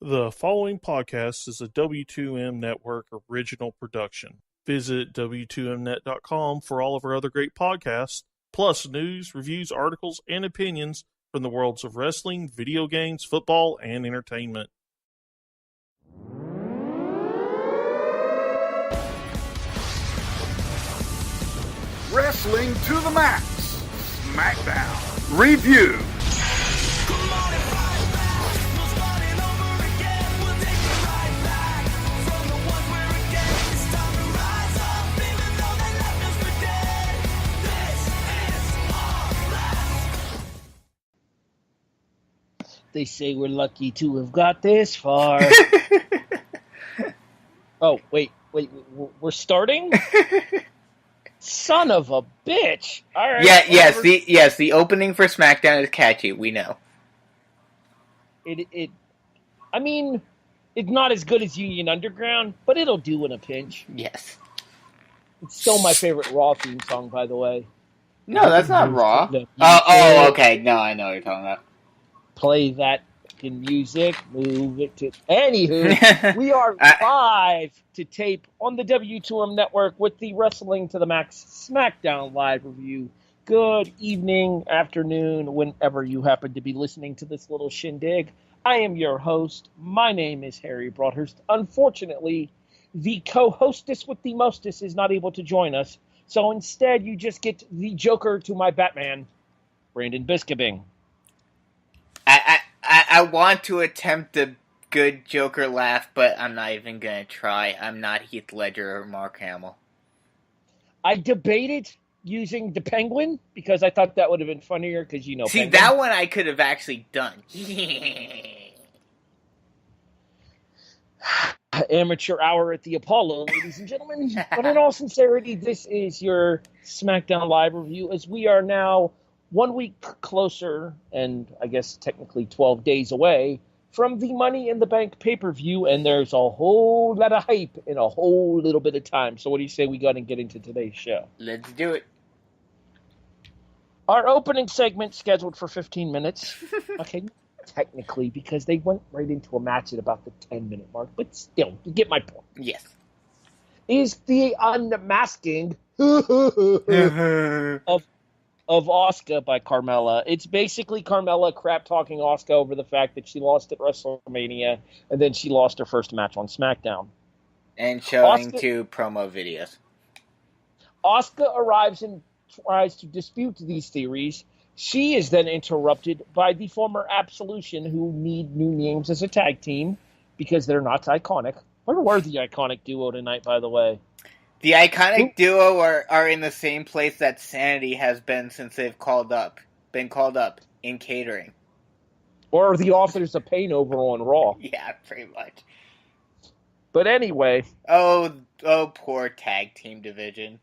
The following podcast is a W2M Network original production. Visit W2Mnet.com for all of our other great podcasts, plus news, reviews, articles, and opinions from the worlds of wrestling, video games, football, and entertainment. Wrestling to the Max, Smackdown, Review. They say we're lucky to have got this far. Oh, wait, we're starting? Son of a bitch! All right. Yes, the opening for SmackDown is catchy. We know. I mean, it's not as good as Union Underground, but it'll do in a pinch. Yes. It's still my favorite Raw theme song, by the way. No, that's not Raw. Okay. No, I know what you're talking about. Play that fucking music, move it to... Anywho, we are live to tape on the W2M Network with the Wrestling to the Max SmackDown live review. Good evening, afternoon, whenever you happen to be listening to this little shindig. I am your host. My name is Harry Broadhurst. Unfortunately, the co-hostess with the mostest is not able to join us, so instead you just get the Joker to my Batman, Brandon Biskobing. I want to attempt a good Joker laugh, but I'm not even going to try. I'm not Heath Ledger or Mark Hamill. I debated using the Penguin because I thought that would have been funnier because, you know, See, Penguin. That one I could have actually done. Amateur hour at the Apollo, ladies and gentlemen. But in all sincerity, this is your SmackDown Live review as we are now 1 week closer, and I guess technically 12 days away, from the Money in the Bank pay-per-view, and there's a whole lot of hype in a whole little bit of time. So what do you say we go and get into today's show? Let's do it. Our opening segment scheduled for 15 minutes. Okay, technically, because they went right into a match at about the 10-minute mark, but still, you get my point. Yes. Is the unmasking of Asuka by Carmella. It's basically Carmella crap-talking Asuka over the fact that she lost at WrestleMania, and then she lost her first match on SmackDown. And showing two promo videos. Asuka arrives and tries to dispute these theories. She is then interrupted by the former Absolution, who need new names as a tag team, because they're not iconic. Where were the iconic duo tonight, by the way? The iconic duo are in the same place that Sanity has been since they've been called up in catering. Or the authors of Pain over on Raw. Yeah, pretty much. But anyway. Oh, poor tag team division.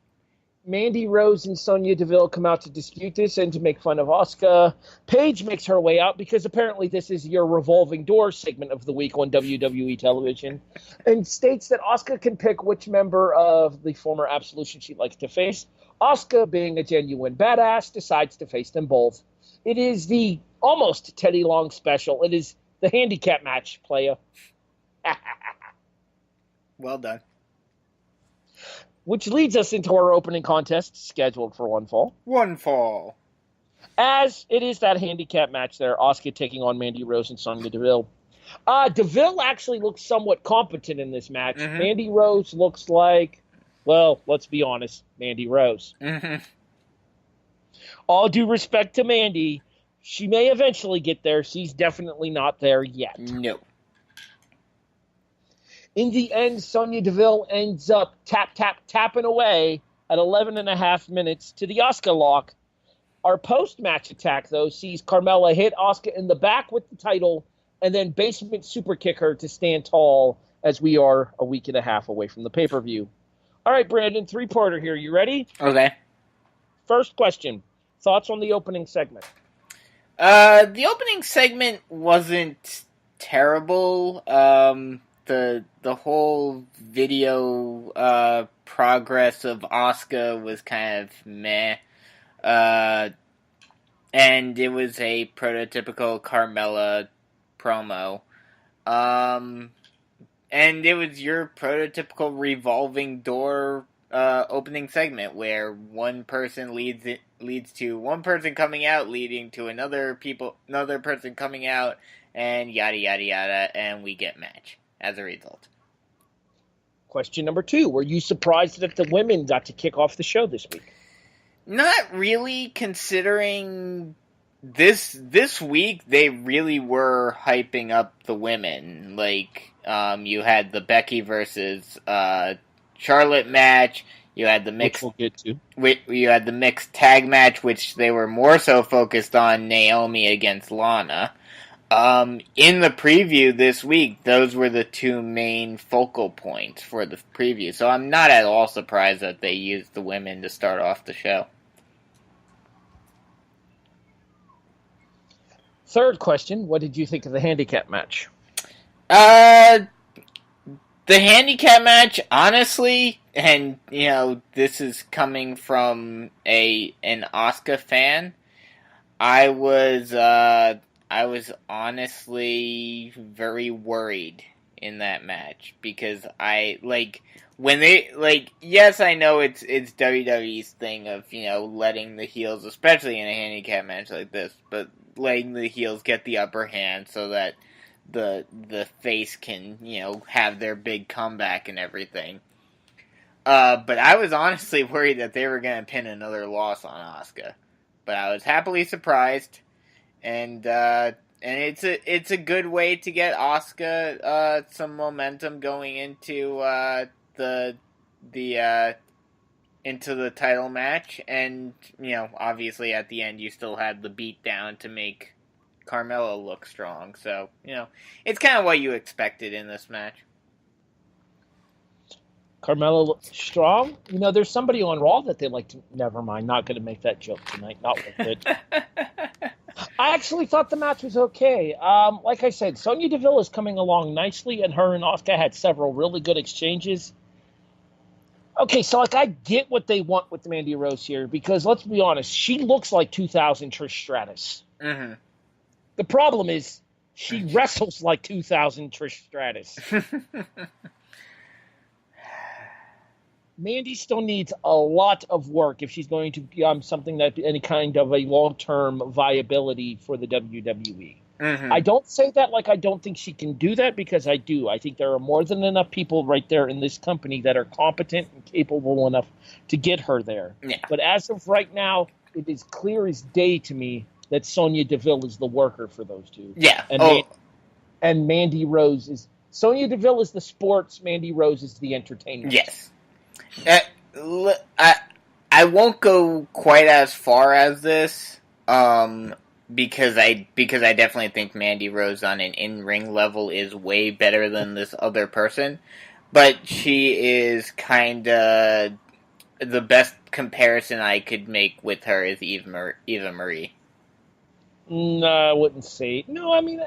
Mandy Rose and Sonya Deville come out to dispute this and to make fun of Asuka. Paige makes her way out because apparently this is your revolving door segment of the week on WWE television, and states that Asuka can pick which member of the former Absolution she'd like to face. Asuka, being a genuine badass, decides to face them both. It is the almost Teddy Long special. It is the handicap match, playa. Well done. Which leads us into our opening contest, scheduled for one fall. One fall. As it is that handicap match there, Asuka taking on Mandy Rose and Sonya Deville. Deville actually looks somewhat competent in this match. Mm-hmm. Mandy Rose looks like, well, let's be honest, Mandy Rose. Mm-hmm. All due respect to Mandy, she may eventually get there. She's definitely not there yet. No. In the end, Sonya Deville ends up tapping away at 11 and a half minutes to the Asuka lock. Our post-match attack, though, sees Carmella hit Asuka in the back with the title and then basement super kick her to stand tall as we are a week and a half away from the pay-per-view. All right, Brandon, three-parter here. You ready? Okay. First question. Thoughts on the opening segment? The opening segment wasn't terrible. The whole video progress of Asuka was kind of meh. And it was a prototypical Carmella promo. And it was your prototypical revolving door opening segment where one person leads to one person coming out, leading to another person coming out, and yada yada yada, and we get match as a result. Question number 2: were you surprised that the women got to kick off the show this week? Not really, considering this week they really were hyping up the women. Like, you had the Becky versus Charlotte match. You had the mixed, which we'll get to. You had the mixed tag match, which they were more so focused on Naomi against Lana. In the preview this week, those were the 2 main focal points for the preview. So I'm not at all surprised that they used the women to start off the show. Third question: what did you think of the handicap match? The handicap match, honestly, and this is coming from an Asuka fan, I was honestly very worried in that match because yes, I know it's WWE's thing of letting the heels, especially in a handicap match like this, but letting the heels get the upper hand so that the face can have their big comeback and everything. But I was honestly worried that they were going to pin another loss on Asuka, but I was happily surprised, and it's a good way to get Asuka some momentum going into into the title match, and obviously at the end you still had the beatdown to make Carmella look strong. So it's kind of what you expected in this match. Carmella looks strong. There's somebody on Raw that they like to. Never mind. Not going to make that joke tonight. Not worth it. I actually thought the match was okay. Like I said, Sonya Deville is coming along nicely, and her and Asuka had several really good exchanges. Okay, so I get what they want with Mandy Rose here, because let's be honest, she looks like 2000 Trish Stratus. Mm-hmm. The problem is she wrestles like 2000 Trish Stratus. Mandy still needs a lot of work if she's going to become something that any kind of a long-term viability for the WWE. Mm-hmm. I don't say that like I don't think she can do that, because I do. I think there are more than enough people right there in this company that are competent and capable enough to get her there. Yeah. But as of right now, it is clear as day to me that Sonya Deville is the worker for those two. Yeah. And Mandy Rose is... Sonya Deville is the sports, Mandy Rose is the entertainment. Yes. I won't go quite as far as this, because I definitely think Mandy Rose on an in-ring level is way better than this other person, but she is kinda the best comparison I could make with her is Eva Marie. No, I wouldn't say. No, I mean,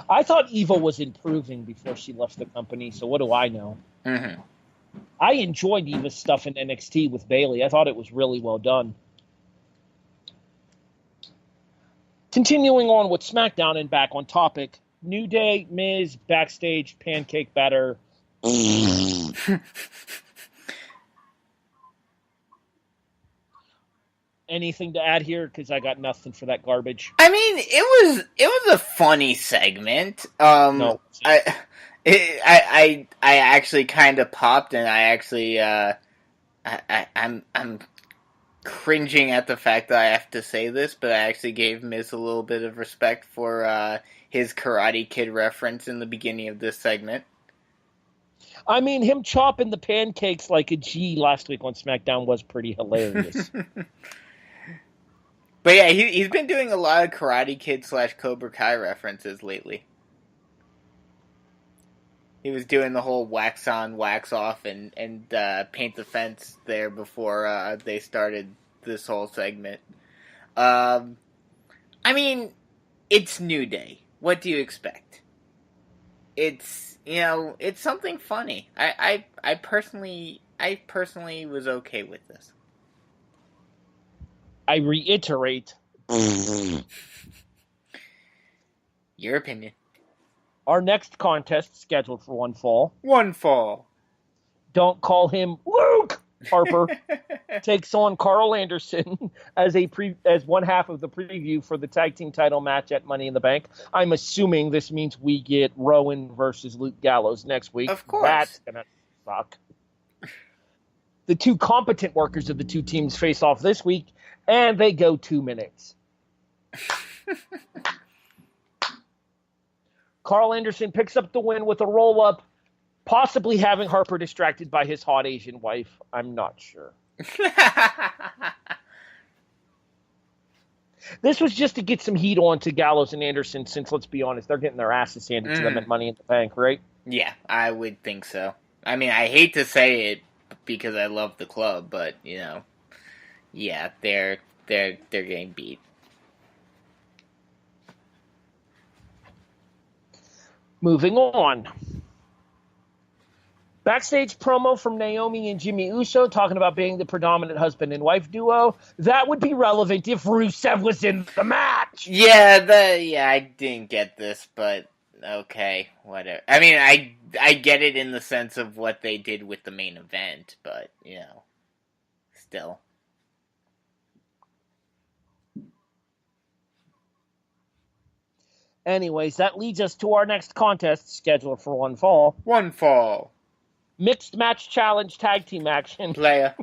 I thought Eva was improving before she left the company, so what do I know? Mm-hmm. I enjoyed Eva's stuff in NXT with Bayley. I thought it was really well done. Continuing on with SmackDown and back on topic, New Day, Miz, backstage, pancake batter. Anything to add here? Because I got nothing for that garbage. I mean, it was a funny segment. No. I actually kind of popped, and I actually I'm cringing at the fact that I have to say this, but I actually gave Miz a little bit of respect for his Karate Kid reference in the beginning of this segment. I mean, him chopping the pancakes like a G last week on SmackDown was pretty hilarious. But yeah, he's been doing a lot of Karate Kid / Cobra Kai references lately. He was doing the whole wax on, wax off, and paint the fence there before they started this whole segment. I mean, it's New Day. What do you expect? It's it's something funny. I personally was okay with this. I reiterate. Your opinion. Our next contest, scheduled for one fall. One fall. Don't call him Luke Harper. Takes on Carl Anderson as one half of the preview for the tag team title match at Money in the Bank. I'm assuming this means we get Rowan versus Luke Gallows next week. Of course. That's gonna suck. The two competent workers of the two teams face off this week, and they go 2 minutes. Carl Anderson picks up the win with a roll-up, possibly having Harper distracted by his hot Asian wife. I'm not sure. This was just to get some heat on to Gallows and Anderson, since, let's be honest, they're getting their asses handed to them at Money in the Bank, right? Yeah, I would think so. I mean, I hate to say it because I love the club, but, yeah, they're getting beat. Moving on. Backstage promo from Naomi and Jimmy Uso talking about being the predominant husband and wife duo. That would be relevant if Rusev was in the match. Yeah, I didn't get this, but okay, whatever. I mean, I get it in the sense of what they did with the main event, but, still. Anyways, that leads us to our next contest, scheduled for one fall. One fall. Mixed match challenge tag team action. Player.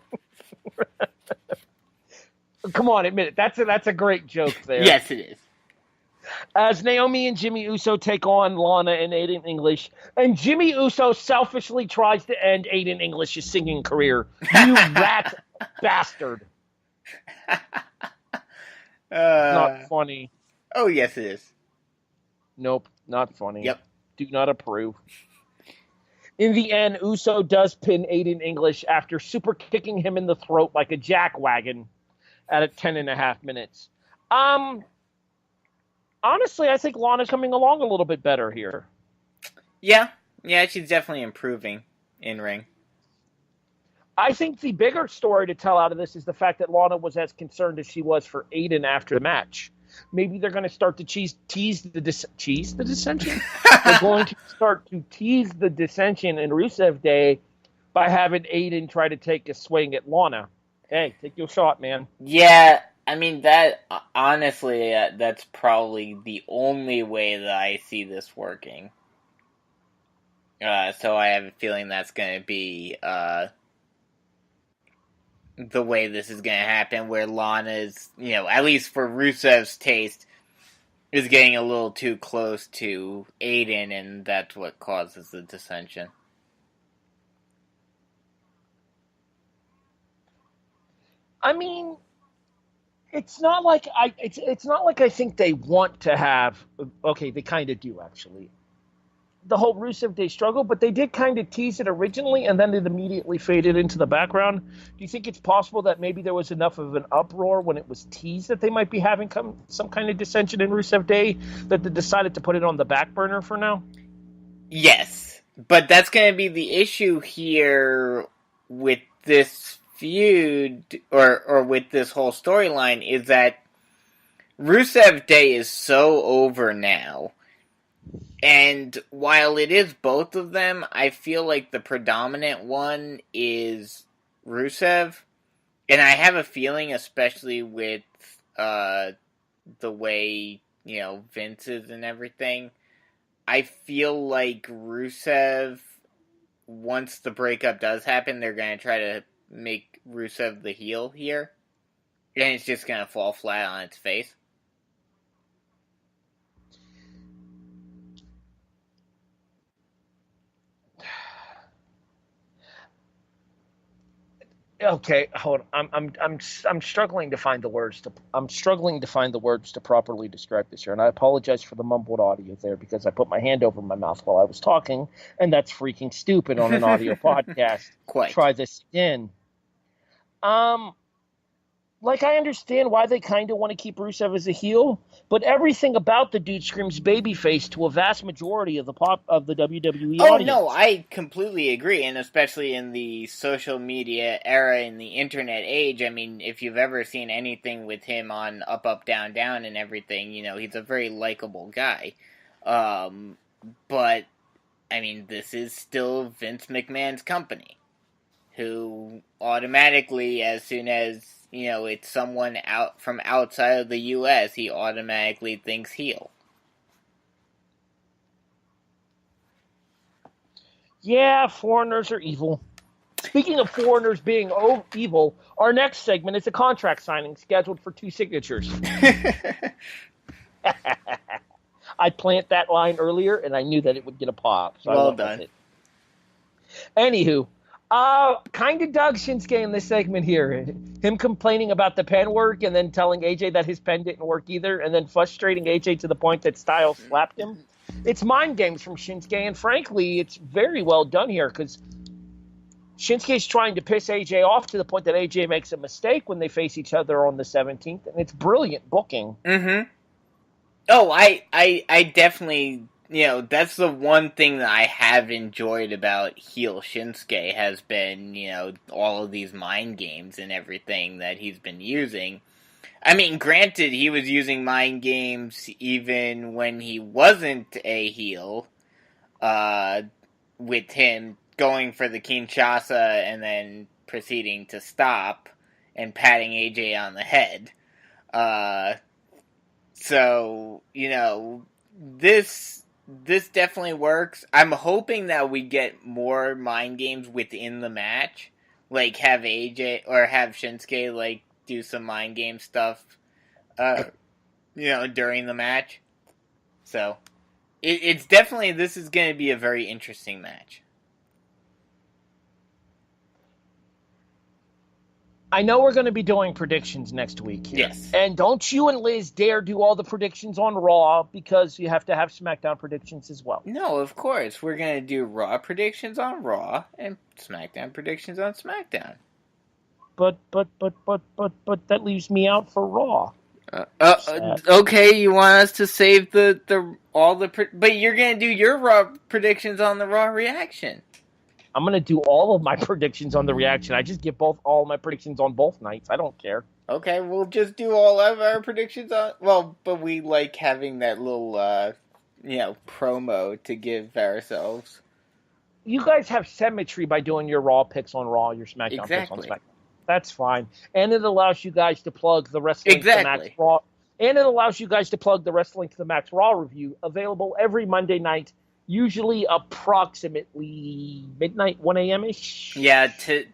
Come on, admit it. That's a great joke there. Yes, it is. As Naomi and Jimmy Uso take on Lana and Aiden English, and Jimmy Uso selfishly tries to end Aiden English's singing career. You rat bastard. Not funny. Oh, yes, it is. Nope, not funny. Yep. Do not approve. In the end, Uso does pin Aiden English after super kicking him in the throat like a jackwagon at 10.5 minutes. Honestly, I think Lana's coming along a little bit better here. Yeah, she's definitely improving in ring. I think the bigger story to tell out of this is the fact that Lana was as concerned as she was for Aiden after the match. Maybe they're going to start to tease the dissension? They're going to start to tease the dissension in Rusev Day by having Aiden try to take a swing at Lana. Hey, take your shot, man. Yeah, I mean, honestly, that's probably the only way that I see this working. So I have a feeling that's going to be the way this is going to happen, where Lana's, at least for Rusev's taste, is getting a little too close to Aiden, and that's what causes the dissension. I mean, it's not like I think they want to have. Okay, they kind of do actually. The whole Rusev Day struggle, but they did kind of tease it originally, and then it immediately faded into the background. Do you think it's possible that maybe there was enough of an uproar when it was teased that they might be having some kind of dissension in Rusev Day that they decided to put it on the back burner for now? Yes, but that's going to be the issue here with this feud, or with this whole storyline, is that Rusev Day is so over now. And while it is both of them, I feel like the predominant one is Rusev. And I have a feeling, especially with the way, Vince is and everything, I feel like Rusev, once the breakup does happen, they're going to try to make Rusev the heel here. And it's just going to fall flat on its face. Okay, hold on. I'm struggling to find the words to properly describe this here, and I apologize for the mumbled audio there because I put my hand over my mouth while I was talking, and that's freaking stupid on an audio podcast. Quite. Try this again. I understand why they kind of want to keep Rusev as a heel, but everything about the dude screams babyface to a vast majority of the WWE audience. Oh, no, I completely agree, and especially in the social media era, in the internet age, I mean, if you've ever seen anything with him on Up, Up, Down, Down and everything, he's a very likable guy. But, I mean, this is still Vince McMahon's company, who automatically, as soon as, it's someone out from outside of the U.S., he automatically thinks heel. Yeah, foreigners are evil. Speaking of foreigners being evil, our next segment is a contract signing scheduled for 2 signatures. I planted that line earlier, and I knew that it would get a pop. So well done. It. Anywho, kind of dug Shinsuke in this segment here. Him complaining about the pen work and then telling AJ that his pen didn't work either, and then frustrating AJ to the point that Styles slapped him. It's mind games from Shinsuke, and frankly, it's very well done here because Shinsuke's trying to piss AJ off to the point that AJ makes a mistake when they face each other on the 17th, and it's brilliant booking. Mm-hmm. Oh, I definitely, that's the one thing that I have enjoyed about heel Shinsuke has been, all of these mind games and everything that he's been using. I mean, granted, he was using mind games even when he wasn't a heel, with him going for the Kinshasa and then proceeding to stop and patting AJ on the head. So, this definitely works. I'm hoping that we get more mind games within the match. Like, have AJ, or have Shinsuke, like, do some mind game stuff, during the match. So, it's definitely, this is going to be a very interesting match. I know we're going to be doing predictions next week here. Yes. And don't you and Liz dare do all the predictions on Raw because you have to have SmackDown predictions as well. No, of course. We're going to do Raw predictions on Raw and SmackDown predictions on SmackDown. But that leaves me out for Raw. Okay, you want us to save but you're going to do your Raw predictions on the Raw reaction. I'm going to do all of my predictions on the reaction. I just get all my predictions on both nights. I don't care. Okay, we'll just do all of our predictions on... Well, but we like having that little, promo to give ourselves. You guys have symmetry by doing your Raw picks on Raw, your SmackDown picks on SmackDown. That's fine. And it allows you guys to plug the Wrestling to the Max Raw. And it allows you guys to plug the Wrestling to the Max Raw review, available every Monday night, usually approximately midnight, 1 a.m.-ish. Yeah,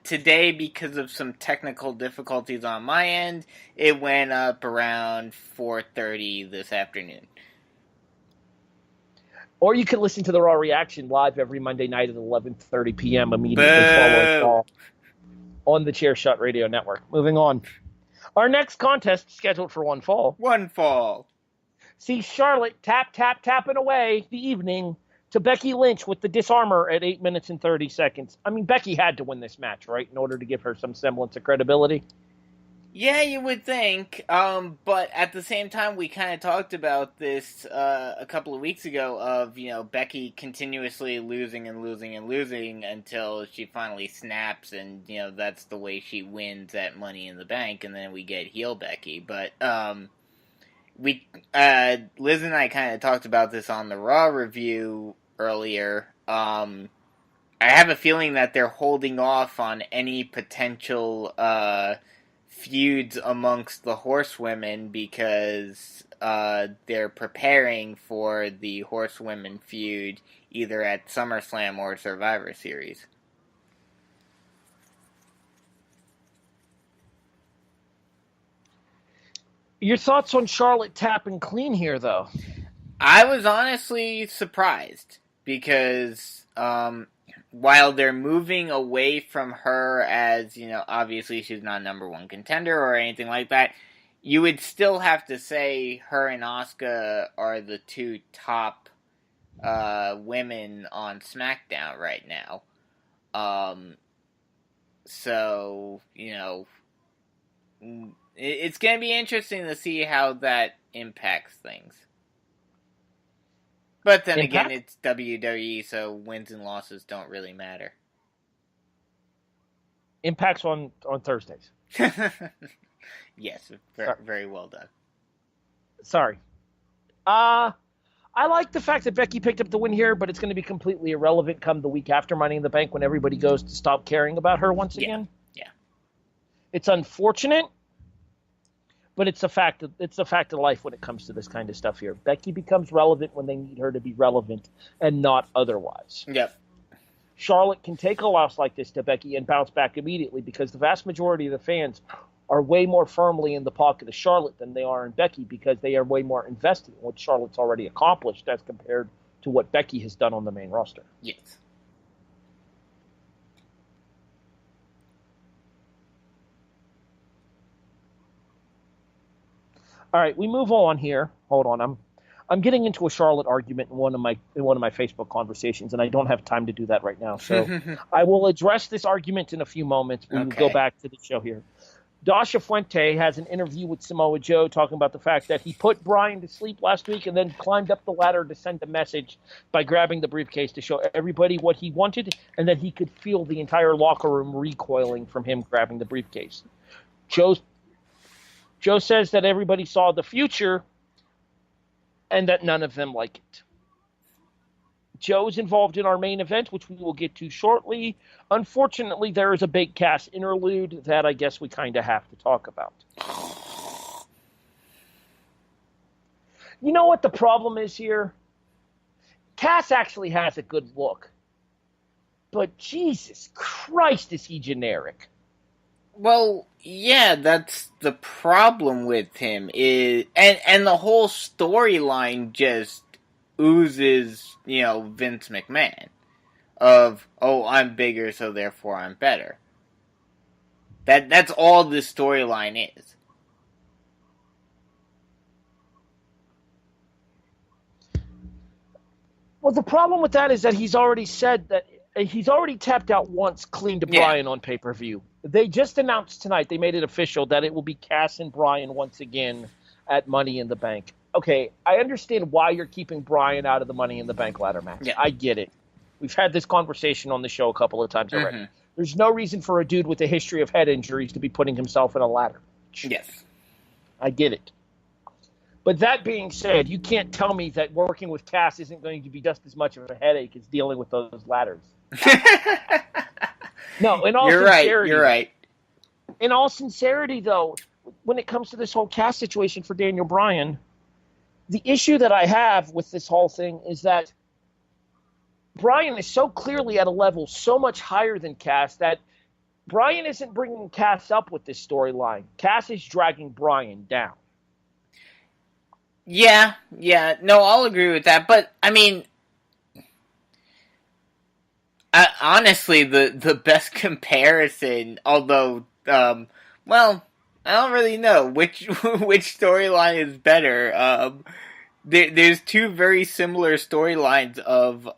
today, because of some technical difficulties on my end, it went up around 4:30 this afternoon. Or you can listen to the Raw reaction live every Monday night at 11:30 p.m. immediately following Raw on the Chairshot Radio Network. Moving on. Our next contest scheduled for one fall. One fall. See Charlotte tapping away the evening to Becky Lynch with the disarmor at 8 minutes and 30 seconds. I mean, Becky had to win this match, right, in order to give her some semblance of credibility? Yeah, you would think. But at the same time, we kind of talked about this a couple of weeks ago of, Becky continuously losing and losing and losing until she finally snaps and, that's the way she wins at Money in the Bank, and then we get heel Becky. But, Liz and I kind of talked about this on the Raw review earlier. I have a feeling that they're holding off on any potential feuds amongst the horsewomen because they're preparing for the horsewomen feud either at SummerSlam or Survivor Series. Your thoughts on Charlotte tapping clean here, though? I was honestly surprised because while they're moving away from her as, obviously she's not a number one contender or anything like that, you would still have to say her and Asuka are the two top women on SmackDown right now. So, it's going to be interesting to see how that impacts things. But then again, it's WWE, so wins and losses don't really matter. Impact's on Thursdays. Yes, very well done. Sorry. I I like the fact that Becky picked up the win here, but it's going to be completely irrelevant come the week after Money in the Bank when everybody goes to stop caring about her once again. Yeah. It's unfortunate, but it's a fact of life when it comes to this kind of stuff here. Becky becomes relevant when they need her to be relevant and not otherwise. Yep. Charlotte can take a loss like this to Becky and bounce back immediately because the vast majority of the fans are way more firmly in the pocket of Charlotte than they are in Becky because they are way more invested in what Charlotte's already accomplished as compared to what Becky has done on the main roster. Yes. All right, we move on here. Hold on, I'm getting into a Charlotte argument in one of my Facebook conversations, and I don't have time to do that right now. So I will address this argument in a few moments. We will go back to the show here. Dasha Fuente has an interview with Samoa Joe talking about the fact that he put Bryan to sleep last week and then climbed up the ladder to send a message by grabbing the briefcase to show everybody what he wanted, and that he could feel the entire locker room recoiling from him grabbing the briefcase. Joe says that everybody saw the future and that none of them like it. Joe's involved in our main event, which we will get to shortly. Unfortunately, there is a big Cass interlude that I guess we kind of have to talk about. You know what the problem is here? Cass actually has a good look. But Jesus Christ, is he generic. Well, yeah, that's the problem with him. And the whole storyline just oozes, Vince McMahon. Of, I'm bigger, so therefore I'm better. That's all this storyline is. Well, the problem with that is that he's already said that he's already tapped out once clean to Bryan on pay-per-view. They just announced tonight, they made it official, that it will be Cass and Bryan once again at Money in the Bank. Okay, I understand why you're keeping Bryan out of the Money in the Bank ladder match. Yeah. I get it. We've had this conversation on the show a couple of times already. Mm-hmm. There's no reason for a dude with a history of head injuries to be putting himself in a ladder match. Yes. I get it. But that being said, you can't tell me that working with Cass isn't going to be just as much of a headache as dealing with those ladders. No, in all sincerity. You're right. In all sincerity, though, when it comes to this whole Cass situation for Daniel Bryan, the issue that I have with this whole thing is that Bryan is so clearly at a level so much higher than Cass that Bryan isn't bringing Cass up with this storyline. Cass is dragging Bryan down. Yeah. No, I'll agree with that. But, I mean, honestly, the best comparison, although, well, I don't really know which storyline is better. There's two very similar storylines of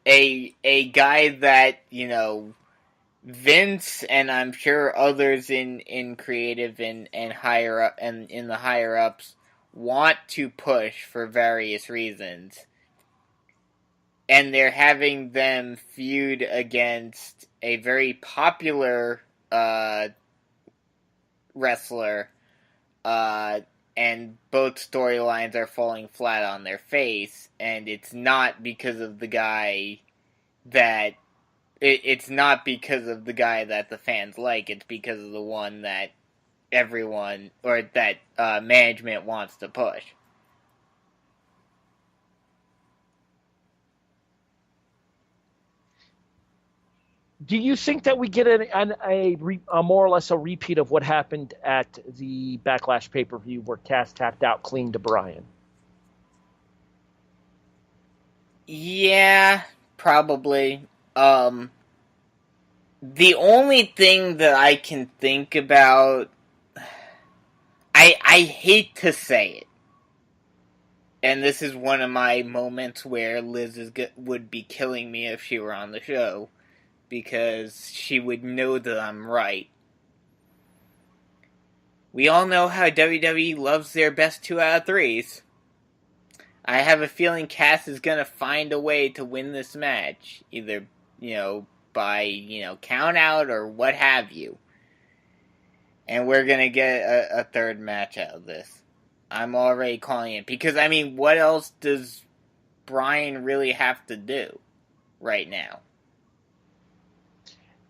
a guy that, Vince and I'm sure others in creative and higher up and in the higher ups want to push for various reasons. And they're having them feud against a very popular wrestler, and both storylines are falling flat on their face, and it's not because of the guy that it's not because of the guy that the fans like, it's because of the one that everyone or that management wants to push. Do you think that we get a more or less a repeat of what happened at the Backlash pay-per-view where Cass tapped out clean to Bryan? Yeah, probably. The only thing that I can think about, I hate to say it, and this is one of my moments where Liz would be killing me if she were on the show, because she would know that I'm right. We all know how WWE loves their best 2 out of 3s. I have a feeling Cass is going to find a way to win this match. Either, by, count out or what have you. And we're going to get a third match out of this. I'm already calling it. Because, I mean, what else does Bryan really have to do right now?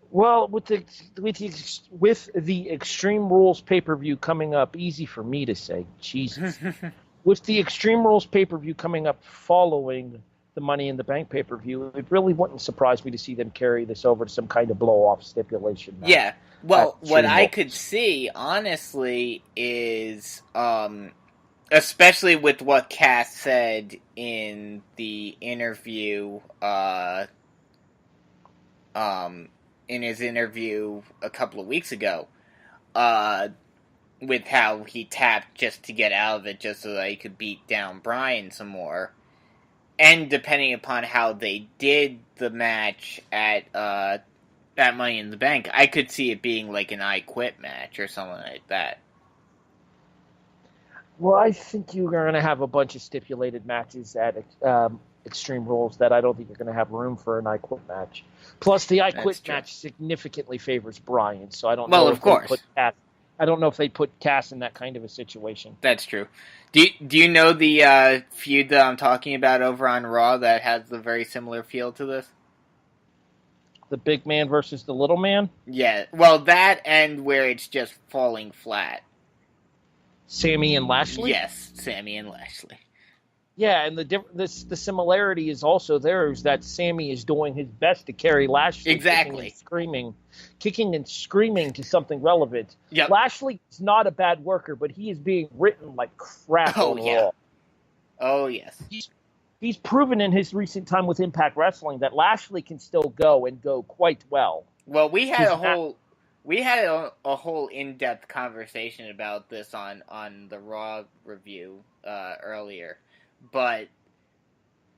Well, with the Extreme Rules pay-per-view coming up, easy for me to say, Jesus. With the Extreme Rules pay-per-view coming up following the Money in the Bank pay-per-view, it really wouldn't surprise me to see them carry this over to some kind of blow-off stipulation match. Yeah. Well, what I could see, honestly, is, especially with what Cass said in the interview, in his interview a couple of weeks ago, with how he tapped just to get out of it, just so that he could beat down Bryan some more. And depending upon how they did the match at Money in the Bank, I could see it being like an I Quit match or something like that. Well, I think you're going to have a bunch of stipulated matches at Extreme Rules that I don't think you're going to have room for an I Quit match. Plus, the I Quit match significantly favors Bryan, so I don't know. Well, of course. I don't know if they put Cass in that kind of a situation. That's true. Do you know the feud that I'm talking about over on Raw that has the very similar feel to this? The big man versus the little man? Yeah. Well, that and where it's just falling flat. Sami and Lashley? Yes, Sami and Lashley. Yeah, and the similarity is also there is that Sami is doing his best to carry Lashley, exactly, kicking and screaming to something relevant. Yep. Lashley is not a bad worker, but he is being written like crap on Raw. Oh yes, he's proven in his recent time with Impact Wrestling that Lashley can still go and go quite well. Well, we had a whole in-depth conversation about this on the Raw review earlier. But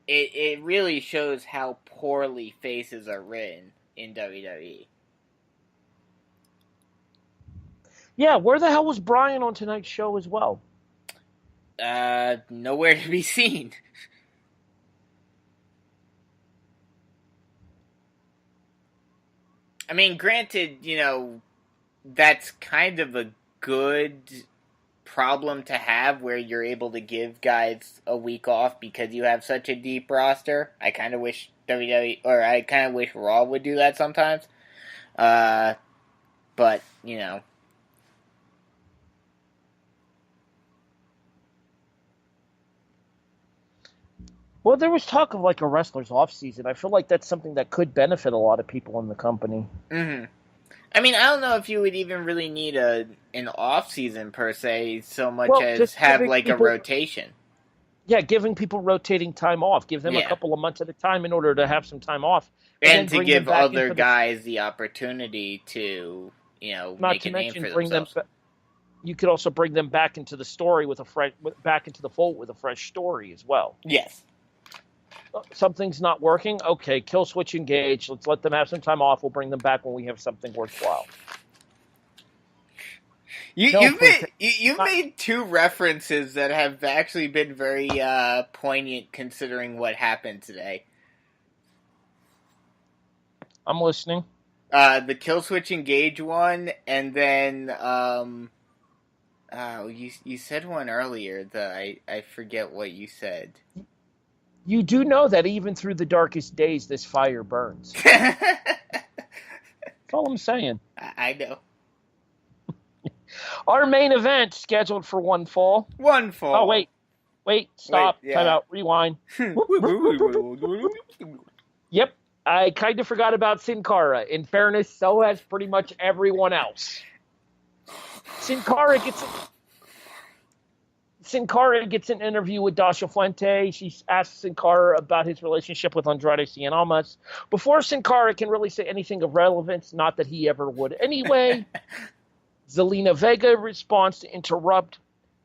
it really shows how poorly faces are written in WWE. Yeah, where the hell was Bryan on tonight's show as well? Nowhere to be seen. I mean, granted, that's kind of a good problem to have where you're able to give guys a week off because you have such a deep roster. I kind of wish Raw would do that sometimes. But, Well, there was talk of like a wrestler's off season. I feel like that's something that could benefit a lot of people in the company. Mm-hmm. I mean, I don't know if you would even really need an off season per se, so much as have like a rotation. Yeah, giving people rotating time off. Give them a couple of months at a time in order to have some time off, and to give other guys the opportunity to make a name for themselves. You could also bring them back into the story back into the fold with a fresh story as well. Yes. Something's not working. Okay, kill switch engage. Let's let them have some time off. We'll bring them back when we have something worthwhile. You've made two references that have actually been very poignant considering what happened today. I'm listening. The kill switch engage one, and then you said one earlier that I forget what you said. You do know that even through the darkest days, this fire burns. That's all I'm saying. I know. Our main event scheduled for one fall. One fall. Oh, wait, stop, time out, rewind. Yep, I kind of forgot about Sin Cara. In fairness, so has pretty much everyone else. Sin Cara gets an interview with Dasha Fuente. She asks Sin Cara about his relationship with Andrade Cien Almas. Before Sin Cara can really say anything of relevance, not that he ever would anyway, Zelina Vega responds to interrupt.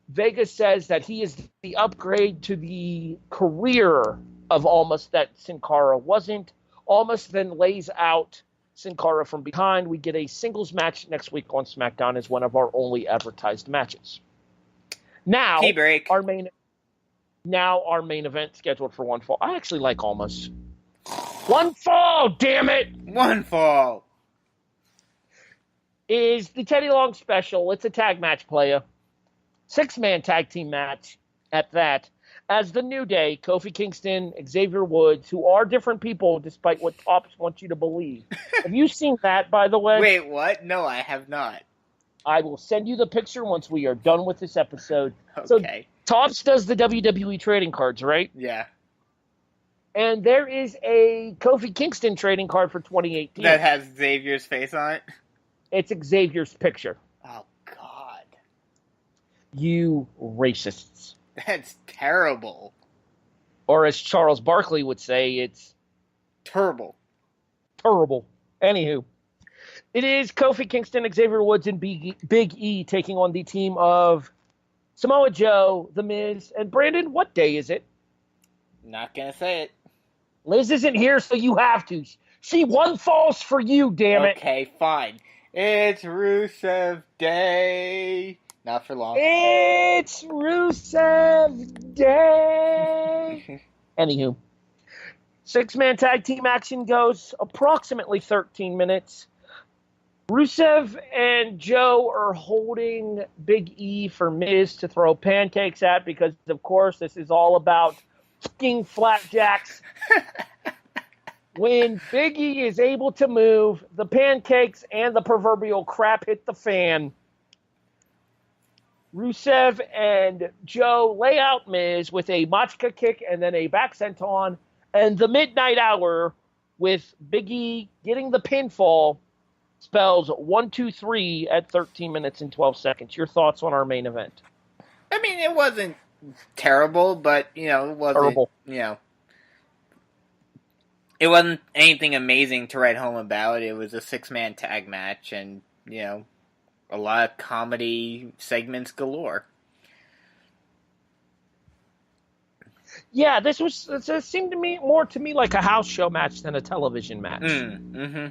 Vega says that he is the upgrade to the career of Almas that Sin Cara wasn't. Almas then lays out Sin Cara from behind. We get a singles match next week on SmackDown as one of our only advertised matches. Now our main event scheduled for one fall. I actually like Almas. One fall, damn it! One fall is the Teddy Long special. It's a tag match, playa. 6-man tag team match at that, as the New Day, Kofi Kingston, Xavier Woods, who are different people despite what Tops wants you to believe. Have you seen that, by the way? Wait, what? No, I have not. I will send you the picture once we are done with this episode. Okay. So, Tops does the WWE trading cards, right? Yeah. And there is a Kofi Kingston trading card for 2018. That has Xavier's face on it? It's Xavier's picture. Oh, God. You racists. That's terrible. Or as Charles Barkley would say, it's... Terrible. Terrible. Anywho. It is Kofi Kingston, Xavier Woods, and Big E taking on the team of Samoa Joe, The Miz, and Brandon, what day is it? Not gonna say it. Liz isn't here, so you have to. She won false for you, damn it. Okay, fine. It's Rusev Day. Not for long. It's Rusev Day. Anywho, 6-man tag team action goes approximately 13 minutes. Rusev and Joe are holding Big E for Miz to throw pancakes at because, of course, this is all about fucking flapjacks. When Big E is able to move, the pancakes and the proverbial crap hit the fan. Rusev and Joe lay out Miz with a Machka kick and then a back senton, and the midnight hour with Big E getting the pinfall spells 1-2-3 at 13 minutes and 12 seconds. Your thoughts on our main event? I mean, it wasn't terrible, but, it wasn't, Terrible. It wasn't anything amazing to write home about. It was a 6-man tag match, and, a lot of comedy segments galore. Yeah, this seemed to me more like a house show match than a television match. Mm-hmm.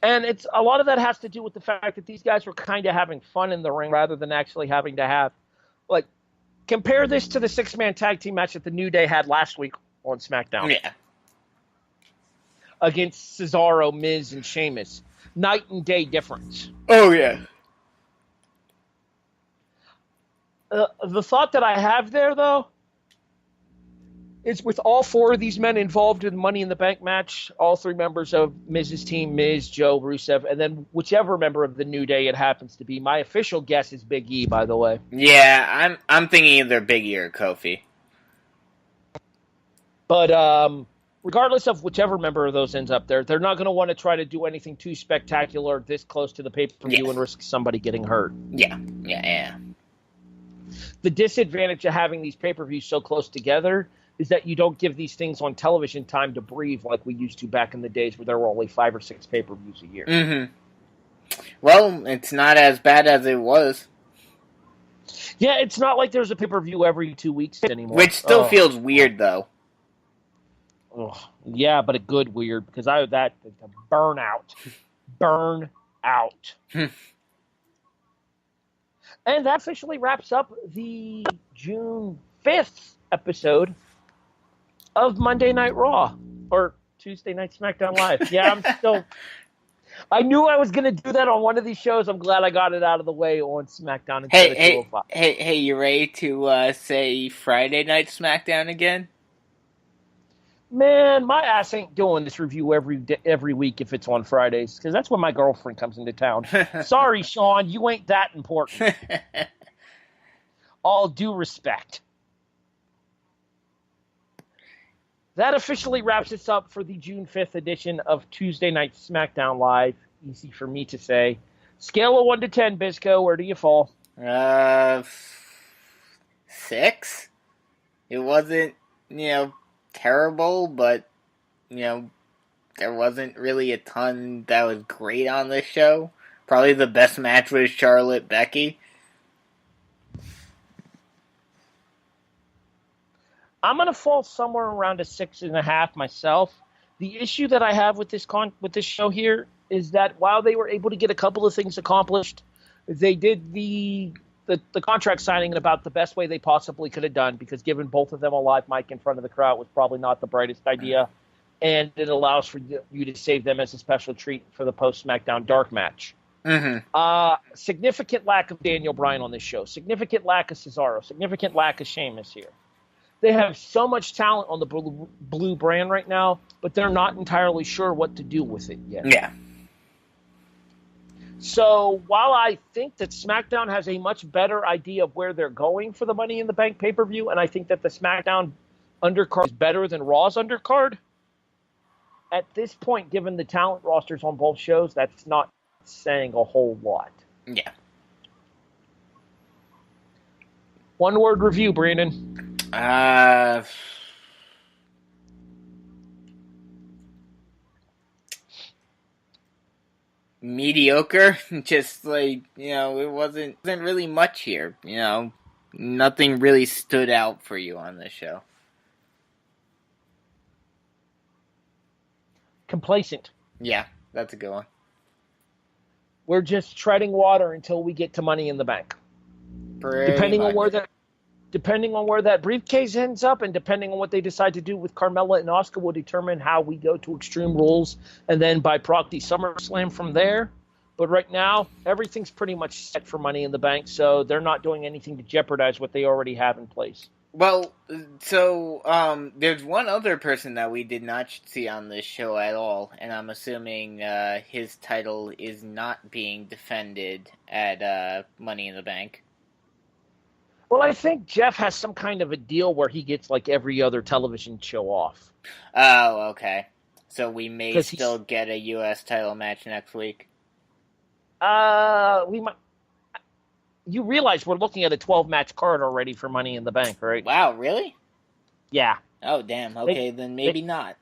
And it's a lot of that has to do with the fact that these guys were kind of having fun in the ring rather than actually having to have, compare this to the 6-man tag team match that the New Day had last week on SmackDown. Yeah. Against Cesaro, Miz, and Sheamus. Night and day difference. Oh, yeah. The thought that I have there, though, is with all 4 of these men involved in the Money in the Bank match, all 3 members of Miz's team, Miz, Joe, Rusev, and then whichever member of the New Day it happens to be. My official guess is Big E, by the way. Yeah, I'm thinking either Big E or Kofi. But regardless of whichever member of those ends up there, they're not going to want to try to do anything too spectacular this close to the pay-per-view and risk somebody getting hurt. Yeah. The disadvantage of having these pay-per-views so close together is that you don't give these things on television time to breathe like we used to back in the days where there were only 5 or 6 pay-per-views a year. Mm-hmm. Well, it's not as bad as it was. Yeah, it's not like there's a pay-per-view every 2 weeks anymore. Which still feels weird, though. Ugh. Yeah, but a good weird, because burnout. Burn out. And that officially wraps up the June 5th episode of Monday Night Raw. Or Tuesday Night SmackDown Live. Yeah, I knew I was going to do that on one of these shows. I'm glad I got it out of the way on SmackDown instead of 205. Hey, you ready to say Friday Night SmackDown again? Man, my ass ain't doing this review every week if it's on Fridays, because that's when my girlfriend comes into town. Sorry, Sean, you ain't that important. All due respect. That officially wraps us up for the June 5th edition of Tuesday Night SmackDown Live. Easy for me to say. Scale of 1 to 10, Bisco, where do you fall? 6? It wasn't, terrible, but, there wasn't really a ton that was great on this show. Probably the best match was Charlotte-Becky. I'm going to fall somewhere around a 6.5 myself. The issue that I have with this show here is that while they were able to get a couple of things accomplished, they did the contract signing in about the best way they possibly could have done, because giving both of them a live mic in front of the crowd was probably not the brightest idea, and it allows for you to save them as a special treat for the post-SmackDown Dark match. Significant lack of Daniel Bryan on this show. Significant lack of Cesaro. Significant lack of Sheamus here. They have so much talent on the blue brand right now, but they're not entirely sure what to do with it yet. Yeah. So while I think that SmackDown has a much better idea of where they're going for the Money in the Bank pay-per-view, and I think that the SmackDown undercard is better than Raw's undercard, at this point, given the talent rosters on both shows, that's not saying a whole lot. Yeah. One-word review, Brandon. Mediocre. Just like, it wasn't really much here. Nothing really stood out for you on this show. Complacent. Yeah, that's a good one. We're just treading water until we get to Money in the Bank. Depending on where that briefcase ends up, and depending on what they decide to do with Carmella and Asuka, will determine how we go to Extreme Rules, and then by proxy SummerSlam from there. But right now, everything's pretty much set for Money in the Bank, so they're not doing anything to jeopardize what they already have in place. Well, so there's one other person that we did not see on this show at all, and I'm assuming his title is not being defended at Money in the Bank. Well, I think Jeff has some kind of a deal where he gets like every other television show off. Oh, okay. So we may still get a U.S. title match next week. We might. You realize we're looking at a 12-match card already for Money in the Bank, right? Wow, really? Yeah. Oh, damn. Okay, then maybe not.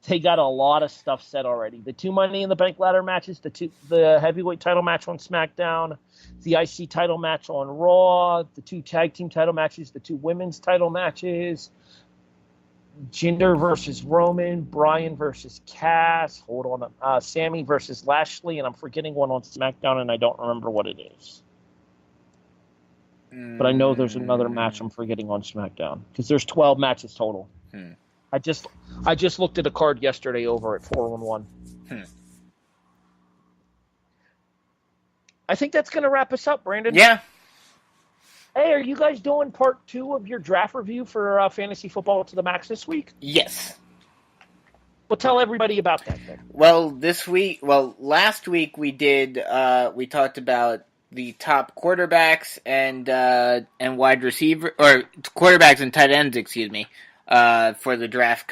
They got a lot of stuff set already. The 2 Money in the Bank ladder matches, the heavyweight title match on SmackDown, the IC title match on Raw, the 2 tag team title matches, the 2 women's title matches, Jinder versus Roman, Bryan versus Cass, Sammy versus Lashley, and I'm forgetting one on SmackDown, and I don't remember what it is. But I know there's another match I'm forgetting on SmackDown, because there's 12 matches total. I just looked at a card yesterday over at 411. I think that's going to wrap us up, Brandon. Yeah. Hey, are you guys doing part 2 of your draft review for Fantasy Football to the Max this week? Yes. Well, tell everybody about that then. Last week we did, we talked about the top quarterbacks and wide receiver, or quarterbacks and tight ends, for the draft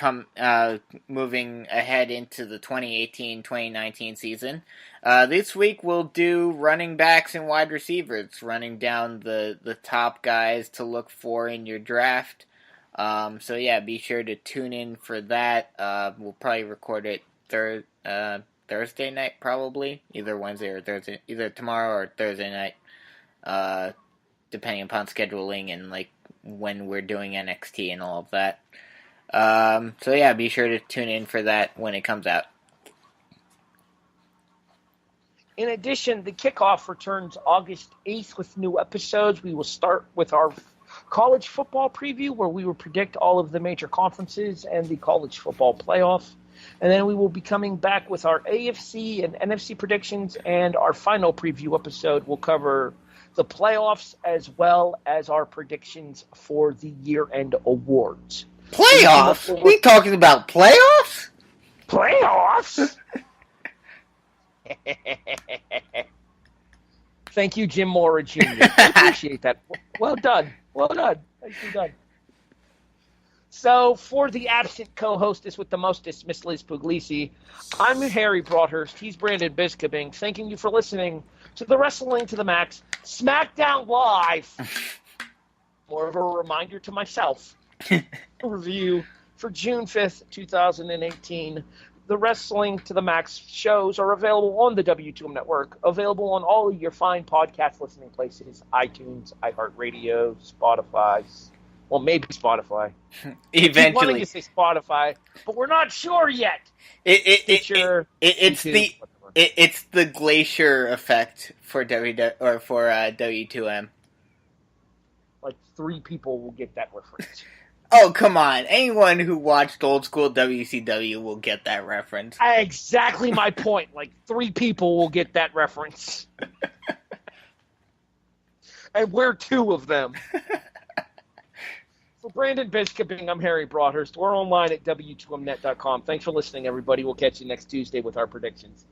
moving ahead into the 2018-2019 season. This week we'll do running backs and wide receivers, running down the top guys to look for in your draft. So yeah, be sure to tune in for that. We'll probably record it Thursday night, probably. Either Wednesday or Thursday, either tomorrow or Thursday night, depending upon scheduling and like when we're doing NXT and all of that. So yeah, be sure to tune in for that when it comes out. In addition, the kickoff returns August 8th with new episodes. We will start with our college football preview, where we will predict all of the major conferences and the college football playoff. And then we will be coming back with our AFC and NFC predictions, and our final preview episode will cover the playoffs as well as our predictions for the year-end awards. Playoffs? We talking about playoffs? Playoffs? Thank you, Jim Mora Jr. I appreciate that. Well done. Well done. Nicely done. So, for the absent co-hostess with the mostest, Miss Liz Puglisi, I'm Harry Broadhurst. He's Brandon Biskobing. Thanking you for listening to the Wrestling to the Max Smackdown Live. More of a reminder to myself. Review for June 5th, 2018. The Wrestling to the Max shows are available on the W2M Network, available on all of your fine podcast listening places, iTunes, iHeartRadio, Spotify. Well, maybe Spotify. Eventually. I keep wanting to say Spotify, but we're not sure yet. It's the glacier effect for W2M. Like 3 people will get that reference. Oh, come on. Anyone who watched old school WCW will get that reference. Exactly my point. Like 3 people will get that reference. And we're 2 of them. For Brandon Biskobing, I'm Harry Broadhurst. We're online at W2Mnet.com. Thanks for listening, everybody. We'll catch you next Tuesday with our predictions.